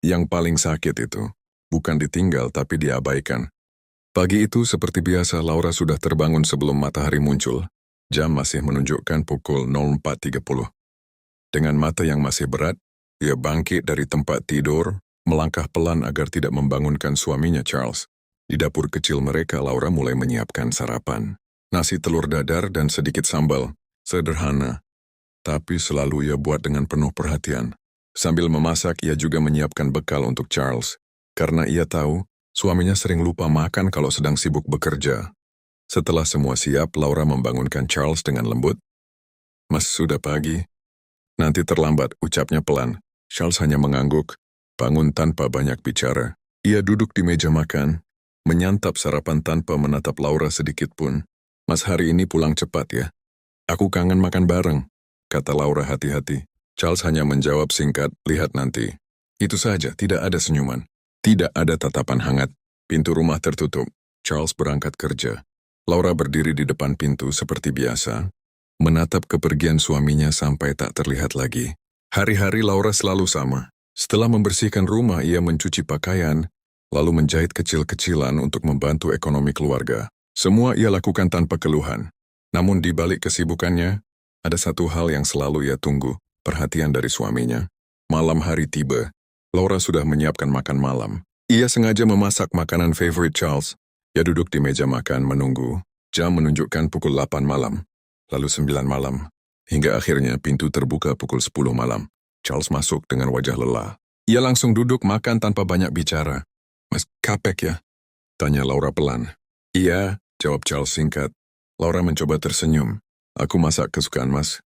Yang paling sakit itu, bukan ditinggal tapi diabaikan. Pagi itu seperti biasa Laura sudah terbangun sebelum matahari muncul. Jam masih menunjukkan pukul 04.30. Dengan mata yang masih berat, ia bangkit dari tempat tidur, melangkah pelan agar tidak membangunkan suaminya Charles. Di dapur kecil mereka, Laura mulai menyiapkan sarapan. Nasi telur dadar dan sedikit sambal. Sederhana, tapi selalu ia buat dengan penuh perhatian. Sambil memasak, ia juga menyiapkan bekal untuk Charles. Karena ia tahu, suaminya sering lupa makan kalau sedang sibuk bekerja. Setelah semua siap, Laura membangunkan Charles dengan lembut. "Mas, sudah pagi." "Nanti terlambat," ucapnya pelan. Charles hanya mengangguk, bangun tanpa banyak bicara. Ia duduk di meja makan, menyantap sarapan tanpa menatap Laura sedikit pun. "Mas, hari ini pulang cepat ya. Aku kangen makan bareng," kata Laura hati-hati. Charles hanya menjawab singkat, "Lihat nanti." Itu saja, tidak ada senyuman. Tidak ada tatapan hangat. Pintu rumah tertutup. Charles berangkat kerja. Laura berdiri di depan pintu seperti biasa, menatap kepergian suaminya sampai tak terlihat lagi. Hari-hari Laura selalu sama. Setelah membersihkan rumah, ia mencuci pakaian, lalu menjahit kecil-kecilan untuk membantu ekonomi keluarga. Semua ia lakukan tanpa keluhan. Namun di balik kesibukannya, ada satu hal yang selalu ia tunggu, perhatian dari suaminya. Malam hari tiba, Laura sudah menyiapkan makan malam. Ia sengaja memasak makanan favorite Charles. Ia duduk di meja makan menunggu. Jam menunjukkan pukul 8 malam, lalu 9 malam, hingga akhirnya pintu terbuka pukul 10 malam. Charles masuk dengan wajah lelah. Ia langsung duduk makan tanpa banyak bicara. "Mas, kapek ya?" tanya Laura pelan. "Iya," jawab Charles singkat. Laura mencoba tersenyum. "Aku masak kesukaan Mas."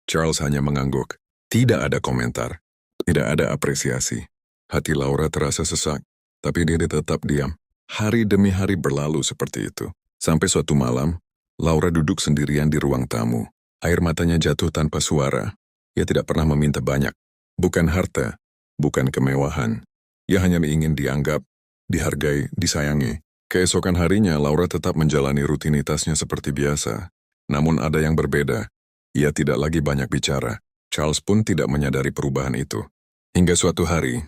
Charles hanya mengangguk. Tidak ada komentar. Tidak ada apresiasi. Hati Laura terasa sesak, tapi dia tetap diam. Hari demi hari berlalu seperti itu. Sampai suatu malam, Laura duduk sendirian di ruang tamu. Air matanya jatuh tanpa suara. Ia tidak pernah meminta banyak. Bukan harta, bukan kemewahan. Ia hanya ingin dianggap, dihargai, disayangi. Keesokan harinya, Laura tetap menjalani rutinitasnya seperti biasa. Namun ada yang berbeda. Ia tidak lagi banyak bicara. Charles pun tidak menyadari perubahan itu. Hingga suatu hari,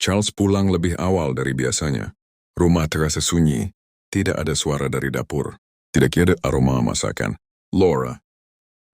Charles pulang lebih awal dari biasanya. Rumah terasa sunyi, tidak ada suara dari dapur. Tidak ada aroma masakan. "Laura,"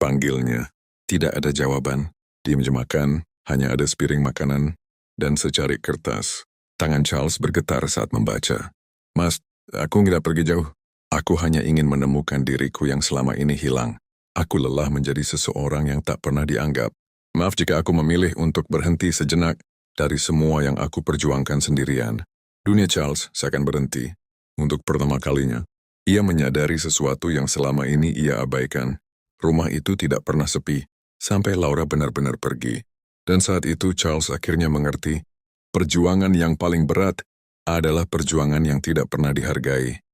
panggilnya. Tidak ada jawaban. Di meja makan, hanya ada sepiring makanan dan secari kertas. Tangan Charles bergetar saat membaca. "Mas, aku tidak pergi jauh. Aku hanya ingin menemukan diriku yang selama ini hilang. Aku lelah menjadi seseorang yang tak pernah dianggap. Maaf jika aku memilih untuk berhenti sejenak dari semua yang aku perjuangkan sendirian." Dunia Charles seakan berhenti. Untuk pertama kalinya, ia menyadari sesuatu yang selama ini ia abaikan. Rumah itu tidak pernah sepi, sampai Laura benar-benar pergi. Dan saat itu Charles akhirnya mengerti, perjuangan yang paling berat adalah perjuangan yang tidak pernah dihargai.